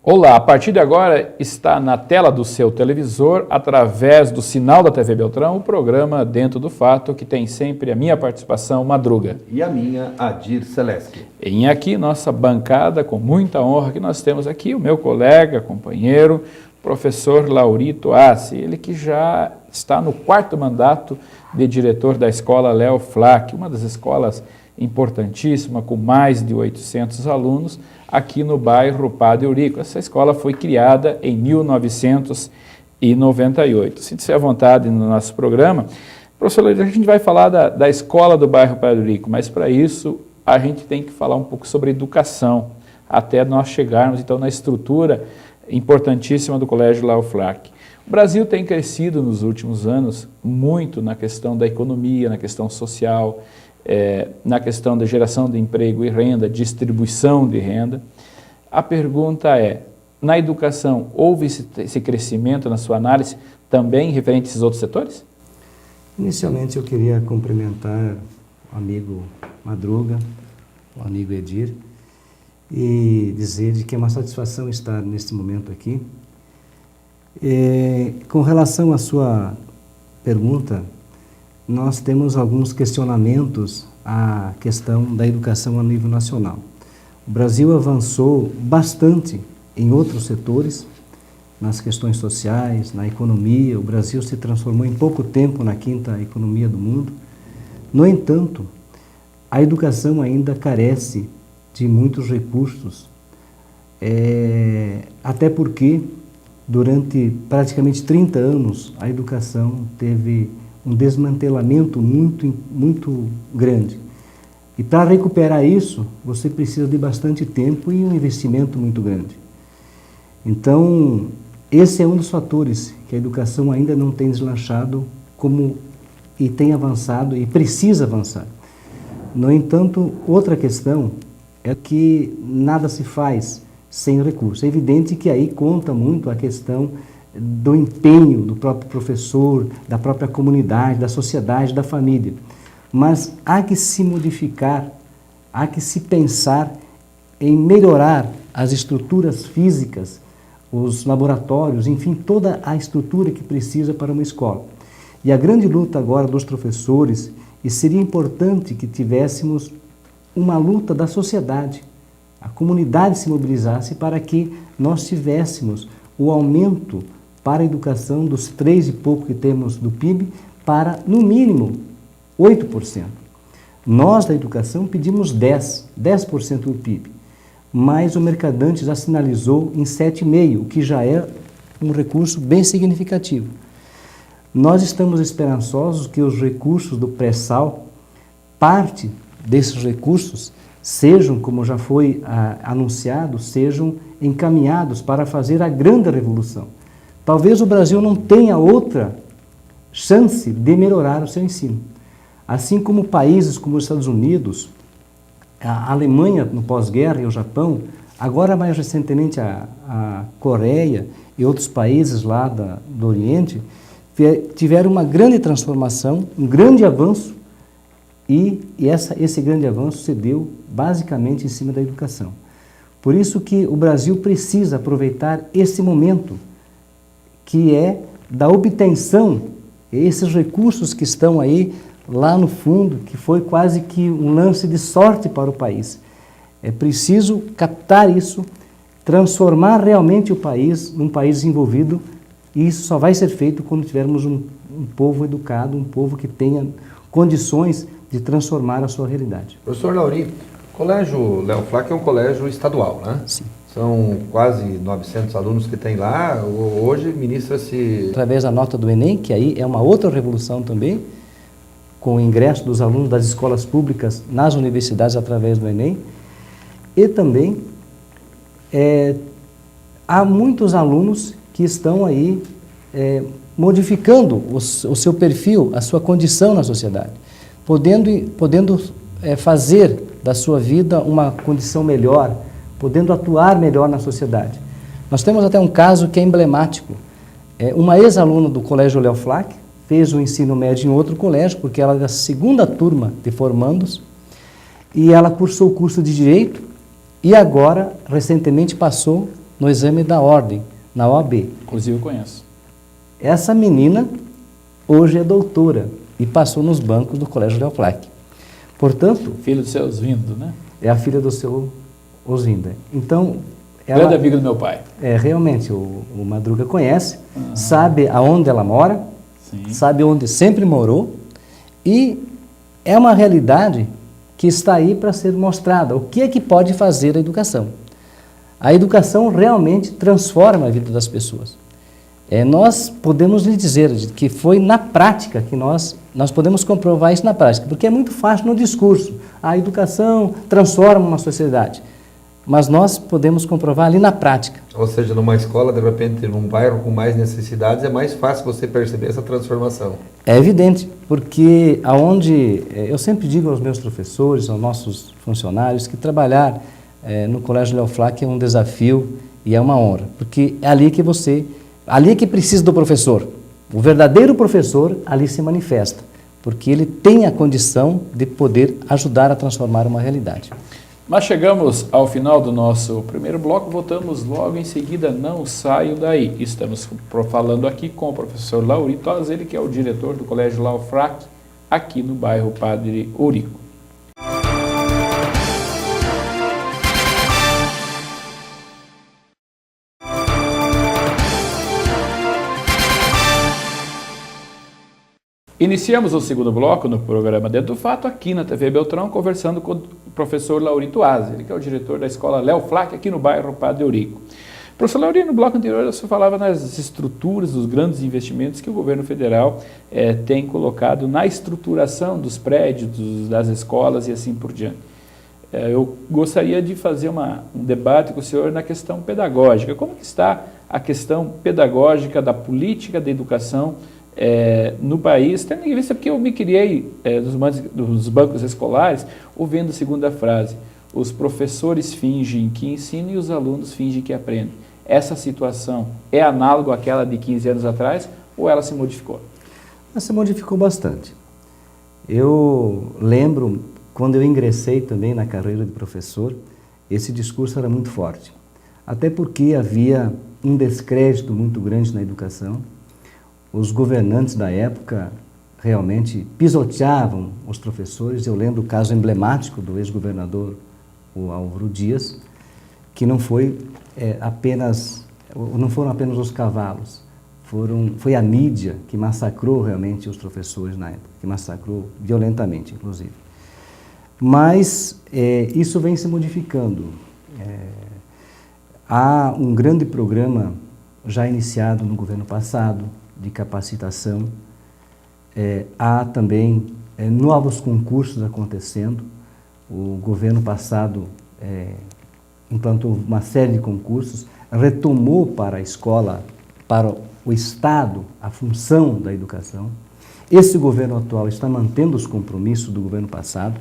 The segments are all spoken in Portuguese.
Olá, a partir de agora está na tela do seu televisor, através do sinal da TV Beltrão, o programa Dentro do Fato, que tem sempre a minha participação, Madruga. E a minha, Adir Celeste. E aqui, nossa bancada, com muita honra, que nós temos aqui o meu colega, companheiro, professor Laurito Assi, ele que já está no 4º mandato de diretor da escola Léo Flach, uma das escolas importantíssima, com mais de 800 alunos, aqui no bairro Padre Eurico. Essa escola foi criada em 1998. Sinta-se à vontade no nosso programa. Professor, a gente vai falar da escola do bairro Padre Eurico, mas para isso a gente tem que falar um pouco sobre educação, até nós chegarmos então na estrutura importantíssima do Colégio Léo Flach. O Brasil tem crescido nos últimos anos muito na questão da economia, na questão social, na questão da geração de emprego e renda, distribuição de renda. A pergunta é, na educação, houve esse crescimento na sua análise também referente a esses outros setores? Inicialmente eu queria cumprimentar o amigo Madruga, o amigo Edir, e dizer que é uma satisfação estar neste momento aqui. Com relação à sua pergunta, nós temos alguns questionamentos à questão da educação a nível nacional. O Brasil avançou bastante em outros setores, nas questões sociais, na economia. O Brasil se transformou em pouco tempo na 5ª economia do mundo. No entanto, a educação ainda carece de muitos recursos, até porque durante praticamente 30 anos a educação teve um desmantelamento muito grande. E para recuperar isso, você precisa de bastante tempo e um investimento muito grande. Então, esse é um dos fatores que a educação ainda não tem deslanchado e tem avançado e precisa avançar. No entanto, outra questão é que nada se faz sem recurso. É evidente que aí conta muito a questão do empenho do próprio professor, da própria comunidade, da sociedade, da família. Mas há que se modificar, há que se pensar em melhorar as estruturas físicas, os laboratórios, enfim, toda a estrutura que precisa para uma escola. E a grande luta agora dos professores, e seria importante que tivéssemos uma luta da sociedade, a comunidade se mobilizasse para que nós tivéssemos o aumento para a educação dos 3 e pouco que temos do PIB para, no mínimo, 8%. Nós, da educação, pedimos 10% do PIB, mas o Mercadante já sinalizou em 7,5%, o que já é um recurso bem significativo. Nós estamos esperançosos que os recursos do pré-sal, parte desses recursos, sejam, como já foi anunciado, sejam encaminhados para fazer a grande revolução. Talvez o Brasil não tenha outra chance de melhorar o seu ensino. Assim como países como os Estados Unidos, a Alemanha no pós-guerra e o Japão, agora mais recentemente a Coreia e outros países lá do Oriente, tiveram uma grande transformação, um grande avanço, e esse grande avanço se deu basicamente em cima da educação. Por isso que o Brasil precisa aproveitar esse momento, que é da obtenção, esses recursos que estão aí lá no fundo, que foi quase que um lance de sorte para o país. É preciso captar isso, transformar realmente o país num país desenvolvido, e isso só vai ser feito quando tivermos um povo educado, um povo que tenha condições de transformar a sua realidade. Professor Laurito, o Colégio Léo Flach é um colégio estadual, né? Sim. São quase 900 alunos que tem lá. Hoje ministra-se... Através da nota do Enem, que aí é uma outra revolução também, com o ingresso dos alunos das escolas públicas nas universidades através do Enem. E também há muitos alunos que estão aí modificando o seu perfil, a sua condição na sociedade, podendo fazer da sua vida uma condição melhor, podendo atuar melhor na sociedade. Nós temos até um caso que é emblemático. Uma ex-aluna do Colégio Léo Flach fez o ensino médio em outro colégio, porque ela é da 2ª turma de formandos, e ela cursou o curso de Direito, e agora, recentemente, passou no exame da ordem, na OAB. Inclusive eu conheço. Essa menina hoje é doutora e passou nos bancos do Colégio Leoflac. Portanto, Filho do seu Osvindo, né? é a filha do seu Osvindo. Então, Grande amigo do meu pai. realmente, o Madruga conhece, sabe aonde ela mora, Sim. sabe onde sempre morou, e é uma realidade que está aí para ser mostrada. O que é que pode fazer a educação? A educação realmente transforma a vida das pessoas. Nós podemos lhe dizer que foi na prática que nós podemos comprovar isso na prática, porque é muito fácil no discurso. A educação transforma uma sociedade, mas nós podemos comprovar ali na prática. Ou seja, numa escola, de repente, num bairro com mais necessidades, é mais fácil você perceber essa transformação. É evidente, porque eu sempre digo aos meus professores, aos nossos funcionários, que trabalhar no Colégio Leoflac é um desafio e é uma honra, porque é ali que precisa do professor. O verdadeiro professor ali se manifesta, porque ele tem a condição de poder ajudar a transformar uma realidade. Mas chegamos ao final do nosso primeiro bloco, voltamos logo em seguida, não saiam daí. Estamos falando aqui com o professor Laurito Oz, ele que é o diretor do Colégio Leoflac, aqui no bairro Padre Eurico. Iniciamos o segundo bloco no programa Dentro do Fato, aqui na TV Beltrão, conversando com o professor Laurito Oz, ele que é o diretor da escola Leoflac, aqui no bairro Padre Eurico. Professor Laurito, no bloco anterior você falava nas estruturas, dos grandes investimentos que o governo federal tem colocado na estruturação dos prédios, das escolas e assim por diante. Eu gostaria de fazer um debate com o senhor na questão pedagógica. Como que está a questão pedagógica da política da educação no país, tendo em vista porque eu me criei dos bancos escolares, ouvindo a segunda frase: os professores fingem que ensinam e os alunos fingem que aprendem. Essa situação é análoga àquela de 15 anos atrás ou ela se modificou? Ela se modificou bastante. Eu lembro, quando eu ingressei também na carreira de professor, esse discurso era muito forte. Até porque havia um descrédito muito grande na educação. Os governantes da época realmente pisoteavam os professores. Eu lembro o caso emblemático do ex-governador, o Álvaro Dias, que não foram apenas os cavalos, foi a mídia que massacrou realmente os professores na época, que massacrou violentamente, inclusive. Mas isso vem se modificando. Há um grande programa já iniciado no governo passado, de capacitação, há também novos concursos acontecendo. O governo passado implantou uma série de concursos, retomou para a escola, para o Estado, a função da educação. Esse governo atual está mantendo os compromissos do governo passado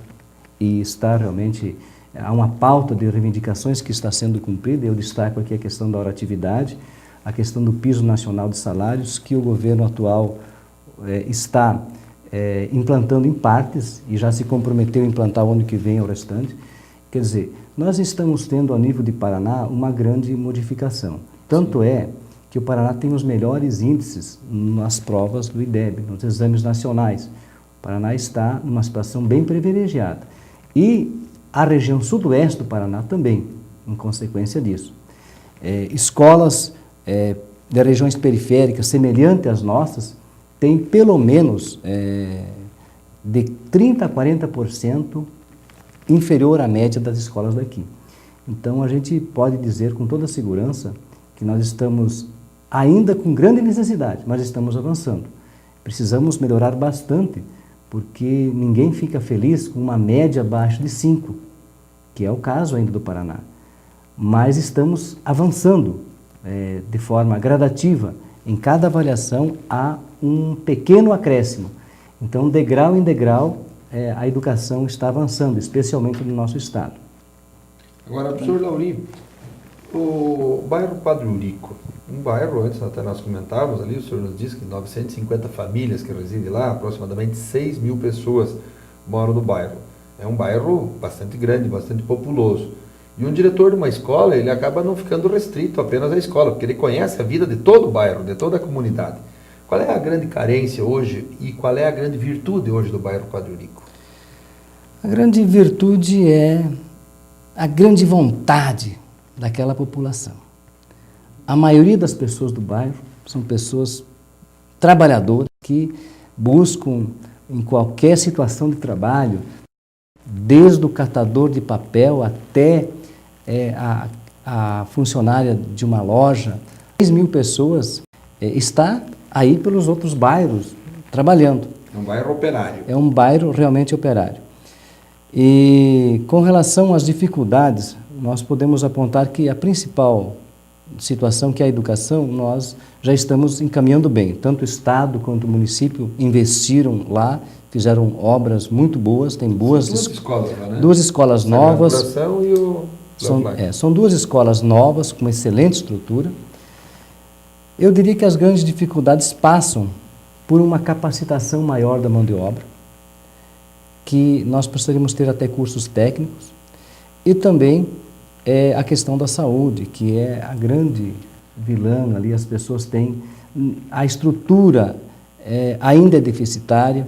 e está realmente, há uma pauta de reivindicações que está sendo cumprida. Eu destaco aqui a questão da oratividade, a questão do piso nacional de salários, que o governo atual está implantando em partes e já se comprometeu a implantar o ano que vem o restante. Quer dizer, nós estamos tendo, ao nível de Paraná, uma grande modificação. Tanto é que o Paraná tem os melhores índices nas provas do IDEB, nos exames nacionais. O Paraná está numa situação bem privilegiada. E a região sudoeste do Paraná também, em consequência disso. Escolas de regiões periféricas, semelhantes às nossas, têm pelo menos de 30% a 40% inferior à média das escolas daqui. Então, a gente pode dizer com toda segurança que nós estamos ainda com grande necessidade, mas estamos avançando. Precisamos melhorar bastante, porque ninguém fica feliz com uma média abaixo de 5, que é o caso ainda do Paraná. Mas estamos avançando de forma gradativa. Em cada avaliação há um pequeno acréscimo. Então, degrau em degrau, a educação está avançando, especialmente no nosso estado. Agora, professor Lauri, o bairro Padre Eurico, um bairro, antes até nós comentávamos ali, o senhor nos disse que 950 famílias que residem lá, aproximadamente 6 mil pessoas moram no bairro. É um bairro bastante grande, bastante populoso. E um diretor de uma escola, ele acaba não ficando restrito apenas à escola, porque ele conhece a vida de todo o bairro, de toda a comunidade. Qual é a grande carência hoje e qual é a grande virtude hoje do bairro Padre Eurico? A grande virtude é a grande vontade daquela população. A maioria das pessoas do bairro são pessoas trabalhadoras que buscam, em qualquer situação de trabalho, desde o catador de papel até a funcionária de uma loja. 6.000 pessoas está aí pelos outros bairros trabalhando. É um bairro operário. É um bairro realmente operário. E com relação às dificuldades, nós podemos apontar que a principal situação, que é a educação, nós já estamos encaminhando bem. Tanto o Estado quanto o município investiram lá, fizeram obras muito boas, tem boas... Duas escolas lá, né? Duas escolas novas. E o São duas escolas novas, com excelente estrutura. Eu diria que as grandes dificuldades passam por uma capacitação maior da mão de obra, que nós precisaríamos ter até cursos técnicos, e também a questão da saúde, que é a grande vilã ali. As pessoas têm, a estrutura ainda é deficitária.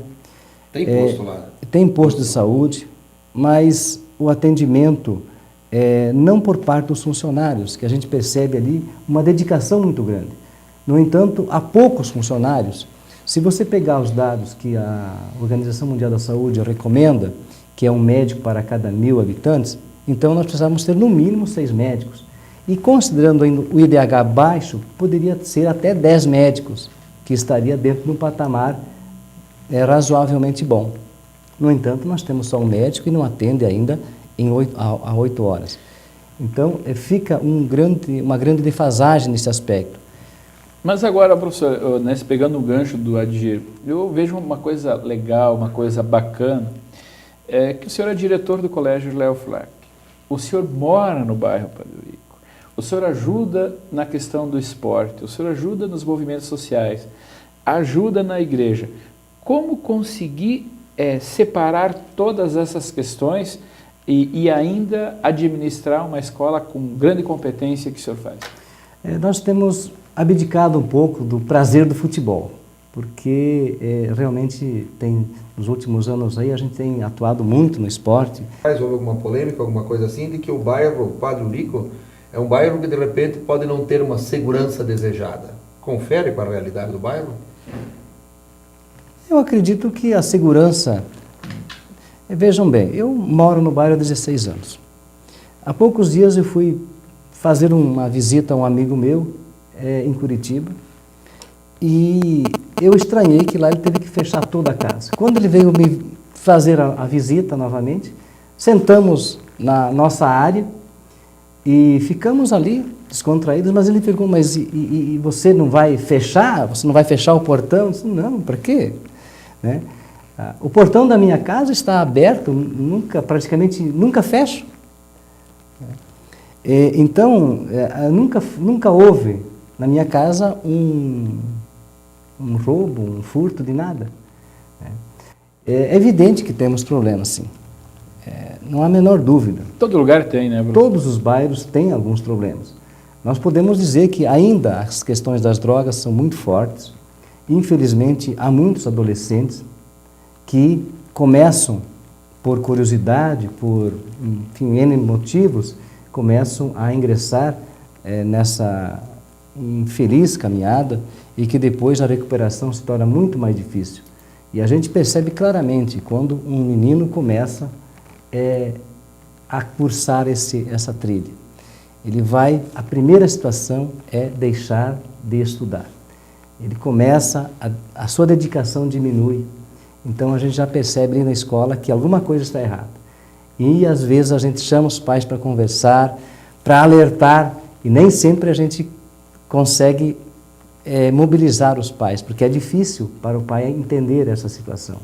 Tem posto lá? Tem posto de saúde, mas o atendimento não por parte dos funcionários, que a gente percebe ali uma dedicação muito grande. No entanto, há poucos funcionários. Se você pegar os dados que a Organização Mundial da Saúde recomenda, que é um médico para cada 1.000 habitantes, então nós precisamos ter no mínimo 6 médicos. E considerando ainda o IDH baixo, poderia ser até 10 médicos, que estaria dentro de um patamar razoavelmente bom. No entanto, nós temos só um médico e não atende ainda a 8 horas. Então, fica uma grande defasagem nesse aspecto. Mas agora, professor, pegando o gancho do Adir, eu vejo uma coisa legal, uma coisa bacana, que o senhor é diretor do Colégio Leo Flack. O senhor mora no bairro Padre Eurico. O senhor ajuda na questão do esporte, o senhor ajuda nos movimentos sociais, ajuda na igreja. Como conseguir separar todas essas questões e ainda administrar uma escola com grande competência que o senhor faz? Nós temos abdicado um pouco do prazer do futebol, porque realmente nos últimos anos aí a gente tem atuado muito no esporte. Houve alguma polêmica, alguma coisa assim, de que o bairro Padre Eurico é um bairro que de repente pode não ter uma segurança desejada? Confere com a realidade do bairro? Eu acredito que a segurança... Vejam bem, eu moro no bairro há 16 anos. Há poucos dias eu fui fazer uma visita a um amigo meu em Curitiba, e eu estranhei que lá ele teve que fechar toda a casa. Quando ele veio me fazer a visita novamente, sentamos na nossa área e ficamos ali descontraídos, mas ele perguntou, mas e você não vai fechar? Você não vai fechar o portão? Eu disse, não, para quê? Né? O portão da minha casa está aberto, praticamente nunca fecho. Então, nunca houve na minha casa um roubo, um furto de nada. É evidente que temos problemas, sim. Não há a menor dúvida. Todo lugar tem, né, Bruno? Todos os bairros têm alguns problemas. Nós podemos dizer que ainda as questões das drogas são muito fortes. Infelizmente, há muitos adolescentes que começam por curiosidade, por, enfim, N motivos, começam a ingressar nessa infeliz caminhada e que depois a recuperação se torna muito mais difícil. E a gente percebe claramente quando um menino começa a cursar essa trilha. A primeira situação é deixar de estudar. Ele começa, a sua dedicação diminui. Então a gente já percebe ali na escola que alguma coisa está errada. E às vezes a gente chama os pais para conversar, para alertar, e nem sempre a gente consegue mobilizar os pais, porque é difícil para o pai entender essa situação.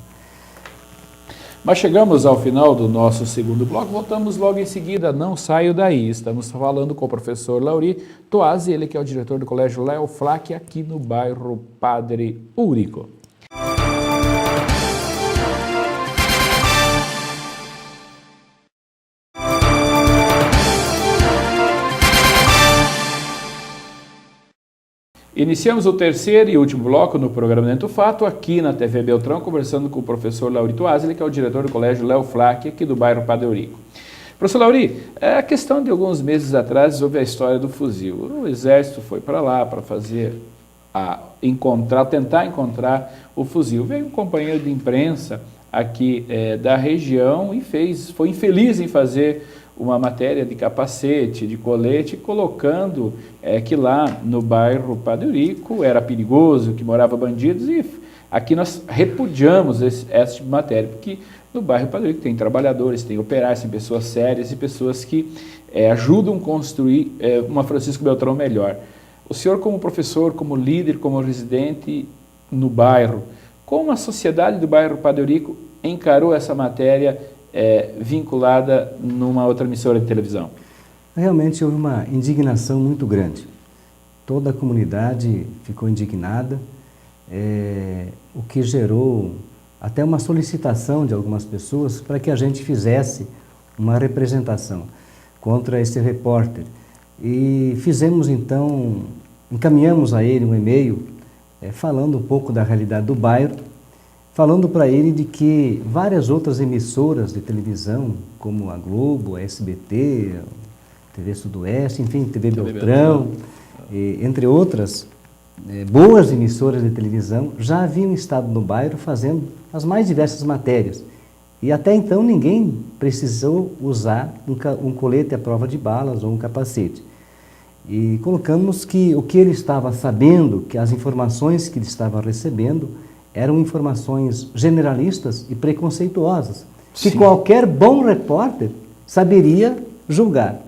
Mas chegamos ao final do nosso segundo bloco, voltamos logo em seguida, não saio daí. Estamos falando com o professor Lauri Toazzi, ele que é o diretor do Colégio Leo Flack, aqui no bairro Padre Eurico. Iniciamos o terceiro e último bloco no programa Dentro do Fato, aqui na TV Beltrão, conversando com o professor Laurito Asili, que é o diretor do Colégio Léo Flach, aqui do bairro Padre Eurico. Professor Lauri, a questão de alguns meses atrás houve a história do fuzil. O Exército foi para lá para tentar encontrar o fuzil. Veio um companheiro de imprensa aqui da região e foi infeliz em fazer uma matéria de capacete, de colete, colocando que lá no bairro Padre Eurico era perigoso, que morava bandidos, e aqui nós repudiamos essa tipo de matéria, porque no bairro Padre Eurico tem trabalhadores, tem operários, tem pessoas sérias e pessoas que ajudam a construir uma Francisco Beltrão melhor. O senhor, como professor, como líder, como residente no bairro, como a sociedade do bairro Padre Eurico encarou essa matéria vinculada numa outra emissora de televisão? Realmente houve uma indignação muito grande. Toda a comunidade ficou indignada, o que gerou até uma solicitação de algumas pessoas para que a gente fizesse uma representação contra esse repórter. E fizemos então, encaminhamos a ele um e-mail falando um pouco da realidade do bairro, falando para ele de que várias outras emissoras de televisão, como a Globo, a SBT, a TV Sudoeste, enfim, TV Beltrão, entre outras boas emissoras de televisão, já haviam estado no bairro fazendo as mais diversas matérias. E até então ninguém precisou usar um colete à prova de balas ou um capacete. E colocamos que o que ele estava sabendo, que as informações que ele estava recebendo, eram informações generalistas e preconceituosas, que qualquer bom repórter saberia julgar.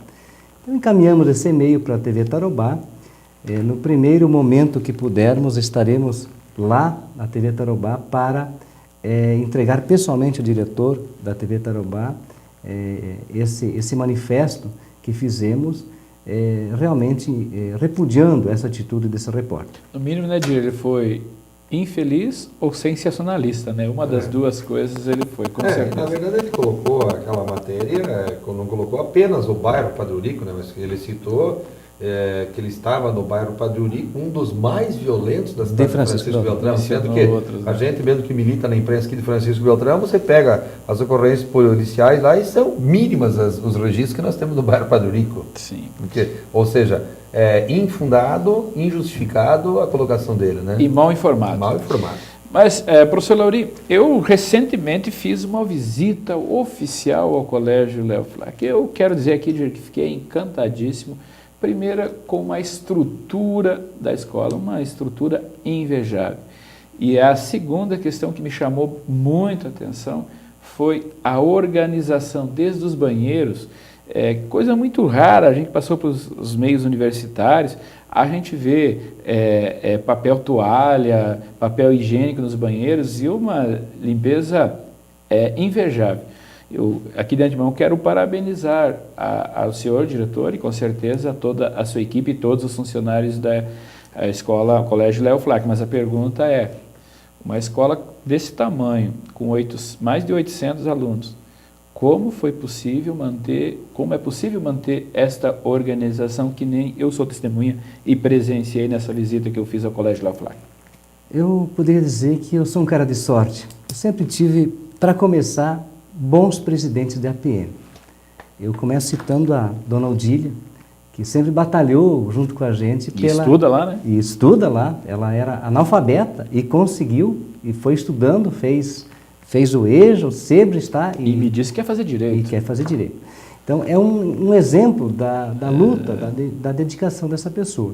Então encaminhamos esse e-mail para a TV Tarobá. No primeiro momento que pudermos, estaremos lá na TV Tarobá para entregar pessoalmente ao diretor da TV Tarobá esse manifesto que fizemos, realmente repudiando essa atitude desse repórter. No mínimo, né, Dir, ele foi infeliz ou sensacionalista, né? Uma das duas coisas ele foi, com certeza. Na verdade, ele colocou aquela matéria, não colocou apenas o bairro Padre Eurico, né, mas ele citou que ele estava no bairro Padre Eurico, um dos mais violentos da cidade de Francisco Beltrão, sendo que a gente mesmo que milita na imprensa aqui de Francisco Beltrão, você pega as ocorrências policiais lá e são mínimas os registros que nós temos no bairro Padre Eurico. Sim. Ou seja, infundado, injustificado a colocação dele, né? E mal informado. Mal informado. Mas, professor Lauri, eu recentemente fiz uma visita oficial ao Colégio Léo Flach. Eu quero dizer aqui que fiquei encantadíssimo. Primeira, com a estrutura da escola, uma estrutura invejável. E a segunda questão que me chamou muito a atenção foi a organização, desde os banheiros, coisa muito rara. A gente passou pelos meios universitários, a gente vê papel toalha, papel higiênico nos banheiros e uma limpeza invejável. Eu, aqui de antemão, quero parabenizar ao senhor diretor e, com certeza, a toda a sua equipe e todos os funcionários da escola, Colégio Léo Flach. Mas a pergunta é, uma escola desse tamanho, com mais de 800 alunos, como é possível manter esta organização que nem eu sou testemunha e presenciei nessa visita que eu fiz ao Colégio Léo Flach? Eu poderia dizer que eu sou um cara de sorte. Eu sempre tive, para começar, bons presidentes da APM. Eu começo citando a dona Odília, que sempre batalhou junto com a gente. Estuda lá, né? E estuda lá. Ela era analfabeta e conseguiu, e foi estudando, fez o EJA, o SEBRA está... E me disse que quer fazer direito. E quer fazer direito. Então, é um exemplo da luta, da dedicação dessa pessoa.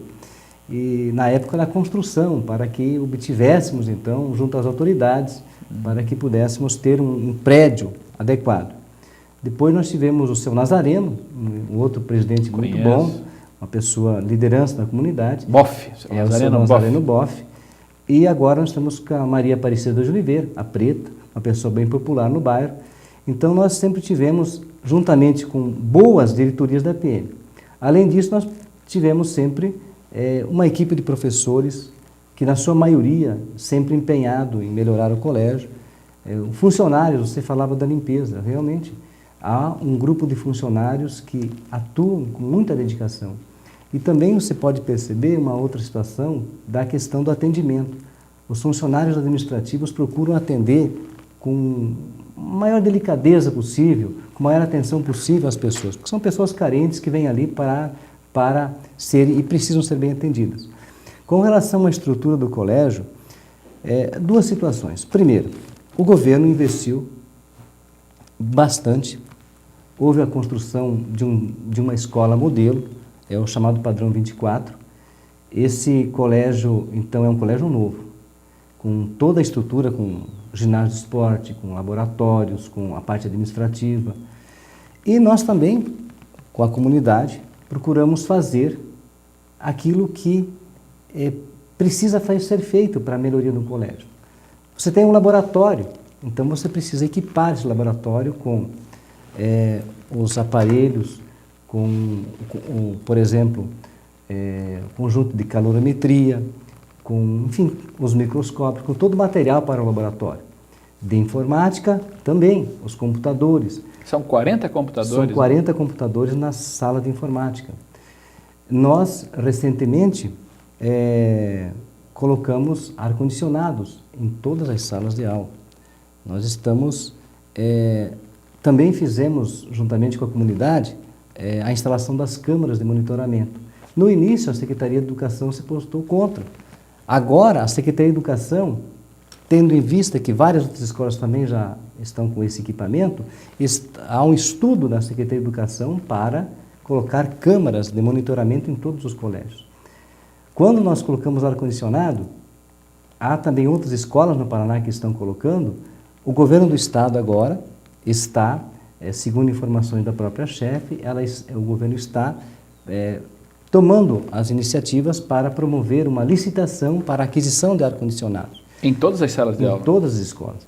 E na época da construção, para que obtivéssemos, então, junto às autoridades, para que pudéssemos ter um prédio adequado. Depois nós tivemos o seu Nazareno, um outro presidente muito bom, uma pessoa, liderança da comunidade. Boff. O seu Nazareno Boff. E agora nós estamos com a Maria Aparecida de Oliveira, a Preta, uma pessoa bem popular no bairro. Então nós sempre tivemos, juntamente com boas diretorias da PM. Além disso, nós tivemos sempre uma equipe de professores que, na sua maioria, sempre empenhado em melhorar o colégio. Funcionários, você falava da limpeza, realmente há um grupo de funcionários que atuam com muita dedicação. E também você pode perceber uma outra situação da questão do atendimento. Os funcionários administrativos procuram atender com a maior delicadeza possível, com a maior atenção possível às pessoas, porque são pessoas carentes que vêm ali para serem e precisam ser bem atendidas. Com relação à estrutura do colégio, duas situações. Primeiro, o governo investiu bastante, houve a construção de uma escola modelo, é o chamado Padrão 24. Esse colégio, então, é um colégio novo, com toda a estrutura, com ginásio de esporte, com laboratórios, com a parte administrativa. E nós também, com a comunidade, procuramos fazer aquilo que precisa ser feito para a melhoria do colégio. Você tem um laboratório, então você precisa equipar esse laboratório com os aparelhos, por exemplo, conjunto de calorimetria, enfim, os microscópios, com todo o material para o laboratório. De informática, também, os computadores. São 40 computadores? São 40 computadores na sala de informática. Nós, recentemente, colocamos ar-condicionados em todas as salas de aula. Nós estamos... também fizemos, juntamente com a comunidade, a instalação das câmaras de monitoramento. No início, a Secretaria de Educação se postou contra. Agora, a Secretaria de Educação, tendo em vista que várias outras escolas também já estão com esse equipamento, há um estudo da Secretaria de Educação para colocar câmaras de monitoramento em todos os colégios. Quando nós colocamos ar-condicionado, há também outras escolas no Paraná que estão colocando. O governo do estado agora está, segundo informações da própria chefe, o governo está tomando as iniciativas para promover uma licitação para a aquisição de ar-condicionados. Em todas as salas de aula? Em todas as escolas.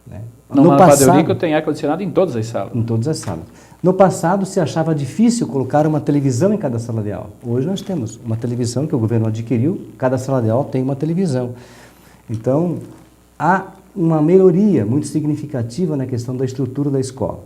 Né? No Padre Eurico tem ar-condicionado em todas as salas? Em todas as salas. No passado se achava difícil colocar uma televisão em cada sala de aula. Hoje nós temos uma televisão que o governo adquiriu, cada sala de aula tem uma televisão. Então, há uma melhoria muito significativa na questão da estrutura da escola,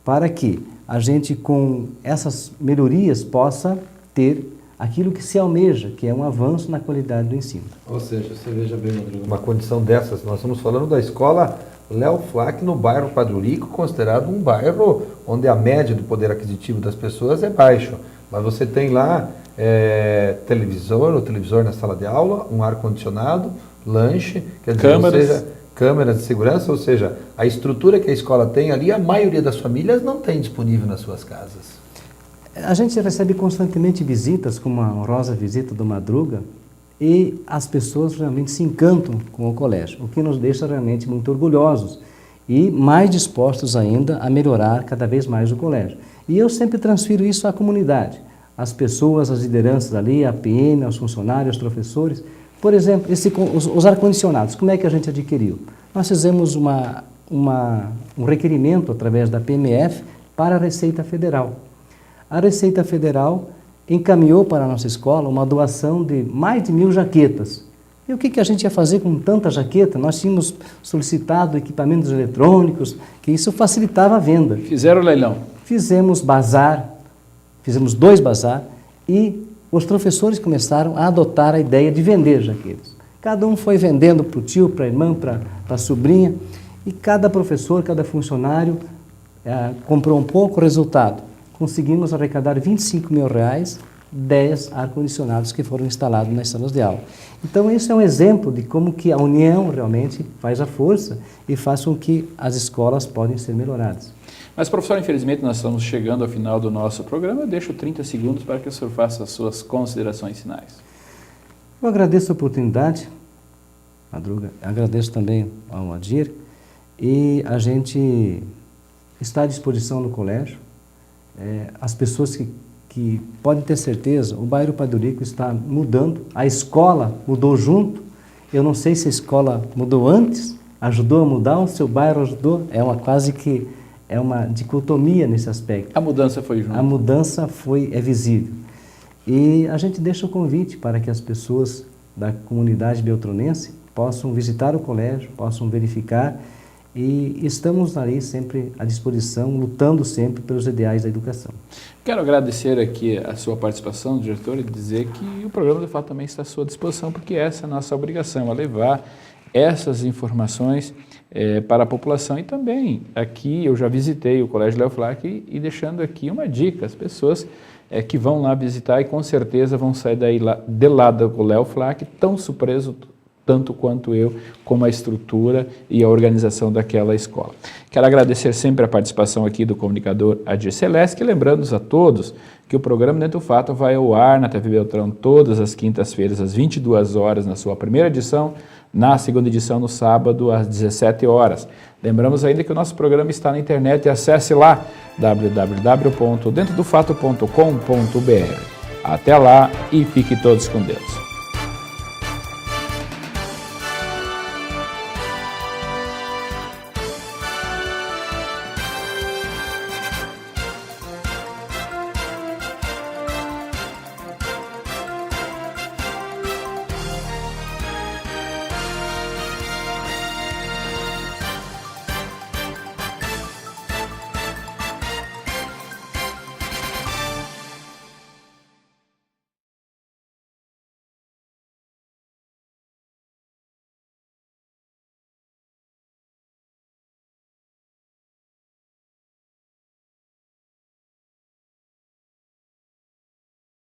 para que a gente, com essas melhorias, possa ter aquilo que se almeja, que é um avanço na qualidade do ensino. Ou seja, você veja bem, Rodrigo, uma condição dessas, nós estamos falando da escola Léo Flack no bairro Padre Eurico, considerado um bairro onde a média do poder aquisitivo das pessoas é baixo, mas você tem lá o televisor na sala de aula, um ar-condicionado, lanche, quer dizer, câmeras. Câmeras de segurança, ou seja, a estrutura que a escola tem ali, a maioria das famílias não tem disponível nas suas casas. A gente recebe constantemente visitas, como a honrosa visita do Madruga, e as pessoas realmente se encantam com o colégio, o que nos deixa realmente muito orgulhosos e mais dispostos ainda a melhorar cada vez mais o colégio. E eu sempre transfiro isso à comunidade, às pessoas, às lideranças ali, à PM, aos funcionários, aos professores. Por exemplo, os ar-condicionados, como é que a gente adquiriu? Nós fizemos um requerimento através da PMF para a Receita Federal. A Receita Federal encaminhou para a nossa escola uma doação de mais de 1000 jaquetas. E o que a gente ia fazer com tanta jaqueta? Nós tínhamos solicitado equipamentos eletrônicos, que isso facilitava a venda. Fizeram o leilão? Fizemos bazar, fizemos 2 bazar e os professores começaram a adotar a ideia de vender jaquetas. Cada um foi vendendo para o tio, para a irmã, para a sobrinha, e cada professor, cada funcionário comprou um pouco. Resultado, conseguimos arrecadar R$25 mil, 10 ar-condicionados que foram instalados nas salas de aula. Então, esse é um exemplo de como que a união realmente faz a força e faz com que as escolas podem ser melhoradas. Mas, professor, infelizmente nós estamos chegando ao final do nosso programa. Eu deixo 30 segundos para que o senhor faça as suas considerações finais. Eu agradeço a oportunidade, Madruga, agradeço também ao Adir, e a gente está à disposição no colégio. As pessoas que podem ter certeza, o bairro Padre Eurico está mudando, a escola mudou junto. Eu não sei se a escola mudou antes, ajudou a mudar, ou se o bairro ajudou, quase que uma dicotomia nesse aspecto. A mudança foi junto. A mudança é visível. E a gente deixa o convite para que as pessoas da comunidade beltronense possam visitar o colégio, possam verificar e estamos ali sempre à disposição, lutando sempre pelos ideais da educação. Quero agradecer aqui a sua participação, diretor, e dizer que o programa, de fato, também está à sua disposição, porque essa é a nossa obrigação, a levar essas informações para a população. E também aqui eu já visitei o Colégio Léo Flach e deixando aqui uma dica, as pessoas que vão lá visitar e com certeza vão sair daí de lá do Léo Flach tão surpreso tanto quanto eu, como a estrutura e a organização daquela escola. Quero agradecer sempre a participação aqui do comunicador Adir Celeste, lembrando a todos que o programa Dentro do Fato vai ao ar na TV Beltrão todas as quintas-feiras, às 22 horas, na sua primeira edição, na segunda edição no sábado, às 17 horas. Lembramos ainda que o nosso programa está na internet, acesse lá www.dentrodofato.com.br. Até lá e fiquem todos com Deus.